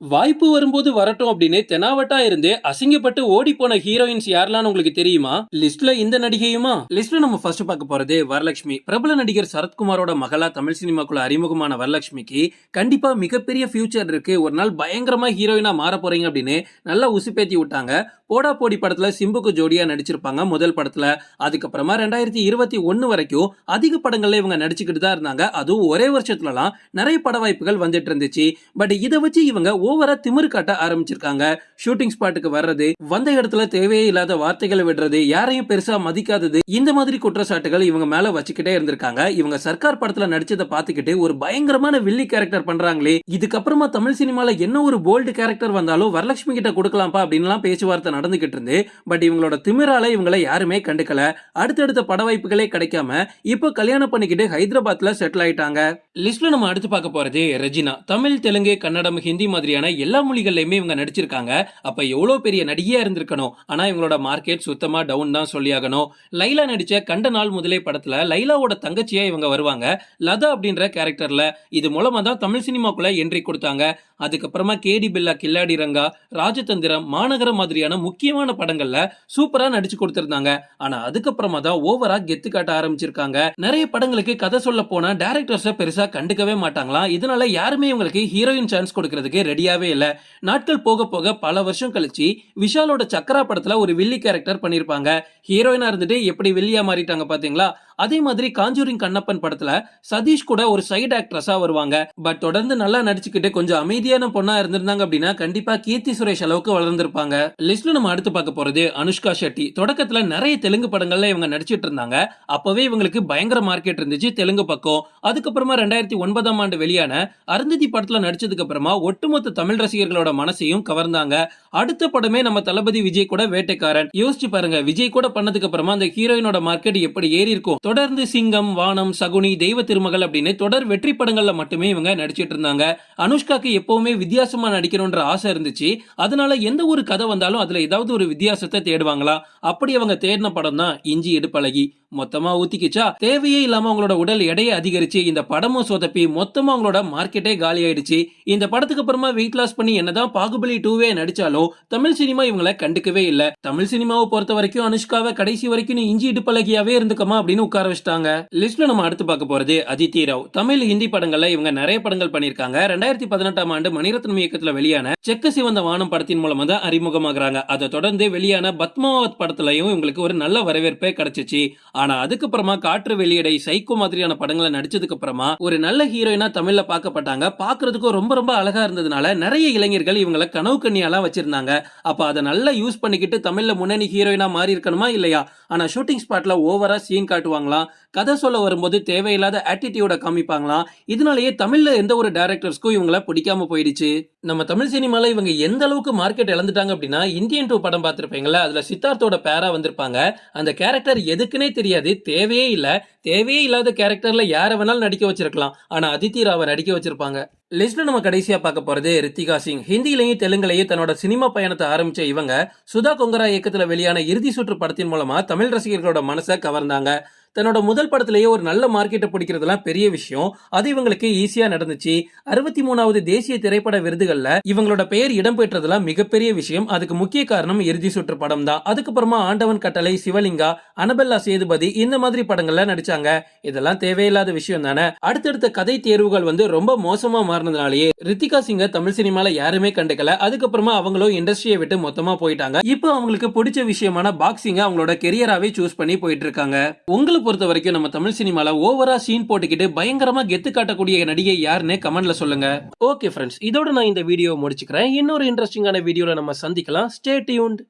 வாய்ப்பு வரும்போது வரட்டும் அப்படின்னு தெனாவட்டா இருந்து அசிங்கப்பட்டு ஓடி போன ஹீரோயின்ஸ் யாரெல்லாம் உங்களுக்கு தெரியுமா? லிஸ்ட்ல இந்த நடிகையுமா? லிஸ்ட்ல நம்ம ஃபர்ஸ்ட் பார்க்க போறது வரலட்சுமி. பிரபல நடிகர் சரத்குமாரோட மகளா தமிழ் சினிமாக்குள்ள அறிமுகமான வரலட்சுமிக்கு கண்டிப்பா மிகப்பெரிய ஃபியூச்சர் இருக்கு. ஒரு நாள் பயங்கரமா ஹீரோயினா மாற போறீங்க அப்படின்னு நல்லா உசுப்பேத்தி விட்டாங்க. போடா போடி படத்துல சிம்புக்கு ஜோடியா நடிச்சிருப்பாங்க முதல் படத்துல. அதுக்கப்புறமா 2021 வரைக்கும் அதிக படங்கள்ல இவங்க நடிச்சுக்கிட்டு தான் இருந்தாங்க. அதுவும் ஒரே வருஷத்துலலாம் நிறைய பட வாய்ப்புகள் வந்துட்டு இருந்துச்சு. பட் இதை வச்சு இவங்க ஓவரா திமிரு காட்ட ஆரம்பிச்சிருக்காங்க. ஷூட்டிங் ஸ்பாட்டுக்கு வர்றது, வந்த இடத்துல தேவையே இல்லாத வார்த்தைகளை விடுறது, யாரையும் பெருசா மதிக்காதது, இந்த மாதிரி குற்றச்சாட்டுகள் இவங்க மேல வச்சுக்கிட்டே இருந்திருக்காங்க. இவங்க சர்க்கார் படத்துல நடிச்சதை பார்த்துக்கிட்டு ஒரு பயங்கரமான வில்லி கேரக்டர் பண்றாங்களே, இதுக்கப்புறமா தமிழ் சினிமால என்ன ஒரு போல்டு கேரக்டர் வந்தாலும் வரலட்சுமி கிட்ட கொடுக்கலாம்ப்பா அப்படின்லாம் பேச்சுவார்த்தை நடந்துகிட்டு இருந்து, பட் இவங்களோட திமிரால இவங்களை யாருமே கண்டுக்கல. அடுத்தடுத்த பட வாய்ப்புகளே கிடைக்காம இப்போ கல்யாணம் பண்ணிக்கிட்டு ஹைதராபாத்ல செட்டில் ஆயிட்டாங்க. லிஸ்ட்ல நம்ம அடுத்து பார்க்க போறது ரெஜினா. தமிழ், தெலுங்கு, கன்னடம், ஹிந்தி மாதிரியான எல்லா மொழிகள்லயுமே இவங்க நடிச்சிருக்காங்க. அப்ப எவ்வளவு பெரிய நடிகையா இருந்திருக்கணும். ஆனா இவங்களோட மார்க்கெட் சுத்தமா டவுன் தான் சொல்லியாகணும். லைலா நடிச்ச கண்ட நாள் முதலே படத்துல லைலாவோட தங்கச்சியா இவங்க வருவாங்க, லதா அப்படின்ற கேரக்டர்ல. இது மூலமா தான் தமிழ் சினிமாக்குள்ள என்ட்ரி கொடுத்தாங்க. அதுக்கப்புறமா கேடி பில்லா, கில்லாடி ரங்கா, ராஜதந்திரம், மாநகரம் மாதிரியான முக்கியமான படங்கள்ல சூப்பரா நடிச்சு கொடுத்திருந்தாங்க. ஆனா அதுக்கப்புறமா தான் ஓவரா கெத்து காட்ட ஆரம்பிச்சிருக்காங்க. நிறைய படங்களுக்கு கதை சொல்ல போனா டைரக்டர்ஸ் பெருசா கண்டுக்கவே மாட்டாங்களாம். இதனால யாருமே இவங்களுக்கு ஹீரோயின் சான்ஸ் கொடுக்கறதுக்கு ரெடியாவே இல்ல. நாட்கள் போக போக பல வருஷம் கழிச்சு விஷாலோட சக்கரா படத்துல ஒரு வில்லி கேரக்டர் பண்ணிருப்பாங்க. ஹீரோயினா இருந்துட்டு எப்படி வில்லியா மாறிட்டாங்க பாத்தீங்களா? அதே மாதிரி காஞ்சூரிங் கண்ணப்பன் படத்துல சதீஷ் கூட ஒரு சைடு ஆக்ட்ரஸா வருவாங்க. பட் தொடர்ந்து நல்லா நடிச்சுக்கிட்டு கொஞ்சம் அமைதியான பொண்ணா இருந்திருந்தாங்க அப்படின்னா கண்டிப்பா கீர்த்தி சுரேஷ் அளவுக்கு வளர்ந்திருப்பாங்க. லிஸ்ட்ல நம்ம அடுத்து பார்க்க போறது அனுஷ்கா ஷெட்டி. தொடக்கத்துல நிறைய தெலுங்கு படங்கள்ல இவங்க நடிச்சிட்டு இருந்தாங்க. அப்பவே இவங்களுக்கு பயங்கர மார்க்கெட் இருந்துச்சு தெலுங்கு பக்கம். அதுக்கப்புறமா 2009ஆம் ஆண்டு வெளியான அருந்ததி படத்துல நடிச்சதுக்கு அப்புறமா ஒட்டுமொத்த தமிழ் ரசிகர்களோட மனசையும் கவர்ந்தாங்க. அடுத்த படமே நம்ம தளபதி விஜய் கூட வேட்டைக்காரன். யோசிச்சு பாருங்க, விஜய் கூட பண்ணதுக்கு அப்புறமா அந்த ஹீரோயினோட மார்க்கெட் எப்படி ஏறி இருக்கும். தொடர்ந்து சிங்கம், வானம், சகுனி, தெய்வ திருமகள் அப்படின்னு தொடர் வெற்றி படங்கள்ல மட்டுமே இவங்க நடிச்சிட்டு இருந்தாங்க. அனுஷ்காக்கு எப்பவுமே வித்தியாசமா நடிக்கணும்ன்ற ஆசை இருந்துச்சு. அதனால எந்த ஒரு கதை வந்தாலும் அதுல ஏதாவது ஒரு வித்தியாசத்தை தேடுவாங்களா. அப்படி அவங்க தேடின படம் தான் இஞ்சி இடுப்பழகி. மொத்தமா ஊத்திக்கிச்சா, தேவையே இல்லாம அவங்களோட உடல் எடையை அதிகரிச்சு இந்த படமும் சொதப்பி மொத்தமா அவங்களோட மார்க்கெட்டே காலி ஆயிடுச்சு. இந்த படத்துக்கு அப்புறமா வெயிட் லாஸ் பண்ணி என்னதான் பாகுபலி 2வே நடிச்சாலும் தமிழ் சினிமா இவங்களை கண்டுக்கவே இல்ல. தமிழ் சினிமாவை பொறுத்த வரைக்கும் அனுஷ்காவை கடைசி வரைக்கும் நீ இஞ்சி இடுப்பழகியாவே இருந்துக்கமா அப்படின்னு உட்கார வச்சிட்டாங்க. லிஸ்ட்ல நம்ம அடுத்து பார்க்க போறது அதித்தி ராவ். தமிழ், ஹிந்தி படங்கள்ல இவங்க நிறைய படங்கள் பண்ணிருக்காங்க. 2018ஆம் ஆண்டு மணிரத்னம் இயக்கத்துல வெளியான செக்க சிவந்த வானம் படத்தின் மூலமா தான் அறிமுகமாகறாங்க. அதை தொடர்ந்து வெளியான பத்மாவத் படத்துலயும் இவங்களுக்கு ஒரு நல்ல வரவேற்பே கிடைச்சிச்சு. ஆனா அதுக்கப்புறமா காற்று வெளியடை, சைக்கோ மாதிரியான படங்களை நடிச்சதுக்கு அப்புறமா ஒரு நல்ல ஹீரோயினா தமிழ்ல பார்க்கப்பட்டாங்க. பாக்குறதுக்கும் ரொம்ப ரொம்ப அழகா இருந்ததுனால நிறைய இளைஞர்கள் இவங்களை கனவு கண்ணியாலாம் வச்சிருந்தாங்க. அப்ப அதை நல்லா யூஸ் பண்ணிக்கிட்டு தமிழ்ல முன்னணி ஹீரோயினா மாறி இருக்கணுமா இல்லையா? ஆனா ஷூட்டிங் ஸ்பாட்ல ஓவரா சீன் காட்டுவாங்களாம். கதை சொல்ல வரும்போது தேவையில்லாத ஆட்டிடியூட காமிப்பாங்களாம். இதனாலேயே தமிழ்ல எந்த ஒரு டைரக்டர்ஸ்க்கும் இவங்கள பிடிக்காம போயிடுச்சு. நம்ம தமிழ் சினிமால இவங்க எந்த அளவுக்கு மார்க்கெட் இழந்துட்டாங்க அப்படின்னா, இந்தியன் 2 படம் பார்த்திருப்பீங்களா? அதுல சித்தார்த்தோட பேரா வந்திருப்பாங்க. அந்த கேரக்டர் எதுக்குன்னே தெரியாது, தேவையே இல்ல. தேவையே இல்லாத கேரக்டர்ல யார வேணாலும் நடிக்க வச்சிருக்கலாம். ஆனா அதித்தி ராவை நடிக்க வச்சிருப்பாங்க. லிஸ்ட்ல நம்ம கடைசியா பார்க்க போறது ரித்திகா சிங். ஹிந்திலையும் தெலுங்குலையும் தன்னோட சினிமா பயணத்தை ஆரம்பிச்ச இவங்க சுதா கொங்கரா இயக்கத்துல வெளியான இறுதி சுற்று படத்தின் மூலமா தமிழ் ரசிகர்களோட மனசை கவர்ந்தாங்க. தன்னோட முதல் படத்திலேயே ஒரு நல்ல மார்க்கெட்டை பிடிக்கிறதுலாம் பெரிய விஷயம். அது இவங்களுக்கு ஈஸியா நடந்துச்சு. 63வது தேசிய திரைப்பட விருதுகள்ல இவங்களோட பெயர் இடம்பெற்றதுலாம் மிகப்பெரிய விஷயம். அதுக்கு முக்கிய காரணம் இறுதி சுற்று படம் தான். அதுக்கப்புறமா ஆண்டவன் கட்டளை, சிவலிங்கா, அனபெல்லா சேதுபதி இந்த மாதிரி படங்கள்ல நடிச்சாங்க. இதெல்லாம் தேவையில்லாத விஷயம் தானே. அடுத்தடுத்த கதை தேர்வுகள் ரொம்ப மோசமா மாறினதுனாலேயே ரித்திகா சிங்க தமிழ் சினிமால யாருமே கண்டுக்கல. அதுக்கப்புறமா அவங்களும் இண்டஸ்ட்ரியை விட்டு மொத்தமா போயிட்டாங்க. இப்போ அவங்களுக்கு பிடிச்ச விஷயமான பாக்ஸிங்க அவங்களோட கெரியராவே சூஸ் பண்ணி போயிட்டு இருக்காங்க. உங்களுக்கு பொறுத்த வரைக்கும் நம்ம தமிழ் சினிமால ஓவரா சீன் போட்டுக்கிட்டு பயங்கரமா கெத்து காட்டக்கூடிய நடிகை யாருன்னு கமெண்ட்ல சொல்லுங்க. ஓகே ஃப்ரெண்ட்ஸ், இதோட நான் இந்த வீடியோ முடிச்சுக்கிறேன். இன்னொரு இன்ட்ரெஸ்டிங்கான வீடியோல நம்ம சந்திக்கலாம். Stay tuned.